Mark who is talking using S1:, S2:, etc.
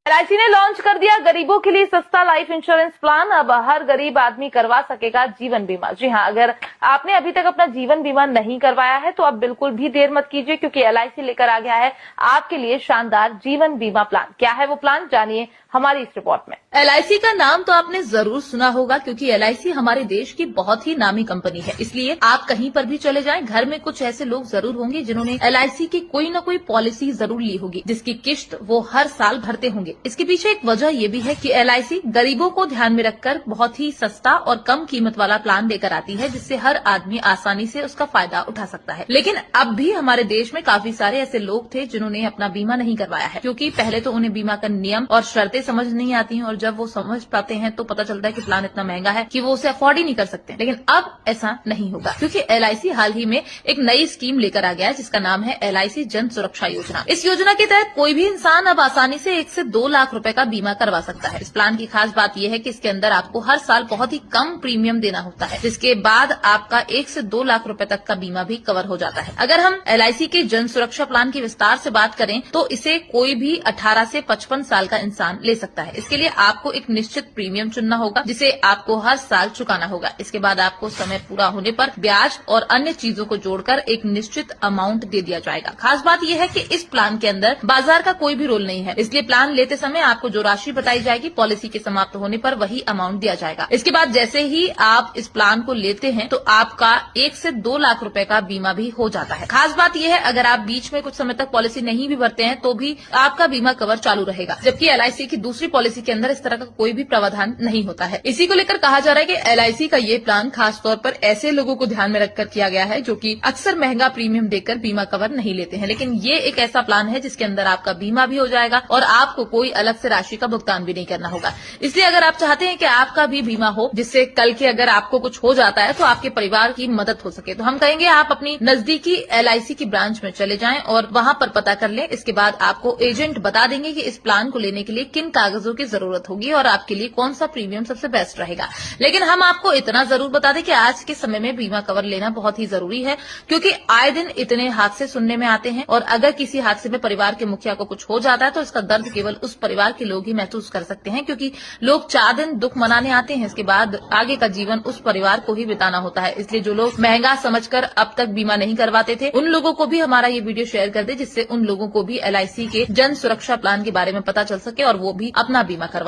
S1: LIC ने launch कर दिया गरीबों के लिए सस्ता लाइफ इंश्योरेंस प्लान। अब हर गरीब आदमी करवा सकेगा जीवन बीमा। जी हां, अगर आपने अभी तक अपना जीवन बीमा नहीं करवाया है तो आप बिल्कुल भी देर मत कीजिए, क्योंकि एलआईसी लेकर आ गया है आपके लिए शानदार जीवन बीमा प्लान। क्या है वो प्लान, जानिए हमारी इस रिपोर्ट में।
S2: एलआईसी का नाम तो आपने जरूर सुना होगा, क्योंकि एलआईसी हमारे देश की बहुत ही नामी कंपनी है। इसलिए आप कहीं पर भी चले जाएं, घर में कुछ ऐसे लोग जरूर होंगे जिन्होंने एलआईसी की कोई न कोई पॉलिसी जरूर ली होगी, जिसकी किश्त वो हर साल भरते होंगे। इसके पीछे एक वजह ये भी है कि एलआईसी गरीबों को ध्यान में रखकर बहुत ही सस्ता और कम कीमत वाला प्लान लेकर आती है, जिससे हर आदमी आसानी से उसका फायदा उठा सकता है। लेकिन अब भी हमारे देश में काफी सारे ऐसे लोग थे जिन्होंने अपना बीमा नहीं करवाया है, क्योंकि पहले तो उन्हें बीमा का नियम और शर्तें समझ नहीं आती हैं, और जब वो समझ पाते हैं तो पता चलता है कि प्लान इतना महंगा है कि वो उसे अफोर्ड ही नहीं कर सकते। लेकिन अब ऐसा नहीं होगा, क्योंकि एलआईसी हाल ही में एक नई स्कीम लेकर आ गया है, जिसका नाम है एलआईसी जन सुरक्षा योजना। इस योजना के तहत कोई भी इंसान अब आसानी से 1 से 2 लाख रुपए का बीमा करवा सकता है। इस प्लान की खास बात यह है कि इसके अंदर आपको हर साल बहुत ही कम प्रीमियम देना होता है, जिसके बाद आपका 1 से 2 लाख रुपए तक का बीमा भी कवर हो जाता है। अगर हम एलआईसी के जन सुरक्षा प्लान की विस्तार से बात करें तो इसे कोई भी 18 से 55 साल का इंसान ले सकता है। इसके लिए आपको एक निश्चित प्रीमियम चुनना होगा, जिसे आपको हर साल चुकाना होगा। इसके बाद आपको समय पूरा होने पर ब्याज और अन्य चीजों को जोड़कर एक निश्चित अमाउंट दे दिया जाएगा। खास बात यह है कि इस प्लान के अंदर बाजार का कोई भी रोल नहीं है, इसलिए प्लान लेते समय आपको जो राशि बताई जाएगी पॉलिसी के समाप्त होने पर वही अमाउंट दिया जाएगा। इसके बाद जैसे ही आप इस प्लान को लेते हैं तो आपका 1 से 2 लाख रुपए का बीमा भी हो जाता है। खास बात यह है, अगर आप बीच में कुछ समय तक पॉलिसी नहीं भी भरते हैं तो भी आपका बीमा कवर चालू रहेगा, जबकि एलआईसी की दूसरी पॉलिसी के अंदर इस तरह का कोई भी प्रावधान नहीं होता है। इसी को लेकर कहा जा रहा है कि एलआईसी का ये प्लान खास तौर पर ऐसे लोगों को ध्यान में रखकर किया गया है जो कि अक्सर महंगा प्रीमियम देकर बीमा कवर नहीं लेते हैं। लेकिन ये एक ऐसा प्लान है जिसके अंदर आपका बीमा भी हो जाएगा और आपको कोई अलग से राशि का भुगतान भी नहीं करना होगा। इसलिए अगर आप चाहते हैं कि आपका भी बीमा हो, जिससे कल के अगर आपको कुछ हो जाता है तो आपके परिवार की मदद हो सके, तो हम कहेंगे आप अपनी नजदीकी एलआईसी की ब्रांच में चले जाएं और वहां पर पता कर लें। इसके बाद आपको एजेंट बता देंगे कि इस प्लान को लेने के लिए किन कागजों की जरूरत होगी और आपके लिए कौन सा प्रीमियम सबसे बेस्ट रहेगा। लेकिन हम आपको इतना जरूर बता दें कि आज के समय में बीमा कवर लेना बहुत ही जरूरी है, क्योंकि आए दिन इतने हादसे सुनने में आते हैं, और अगर किसी हादसे में परिवार के मुखिया को कुछ हो जाता है तो इसका दर्द केवल उस परिवार के लोग ही महसूस कर सकते हैं, क्योंकि लोग 4 दिन दुख मनाने आते हैं, इसके बाद आगे का जीवन उस परिवार को ही बिताना होता है। इसलिए जो लोग महंगा समझकर अब तक बीमा नहीं करवाते थे, उन लोगों को भी हमारा ये वीडियो शेयर कर दे, जिससे उन लोगों को भी एलआईसी के जन सुरक्षा प्लान के बारे में पता चल सके और वो भी अपना बीमा करवा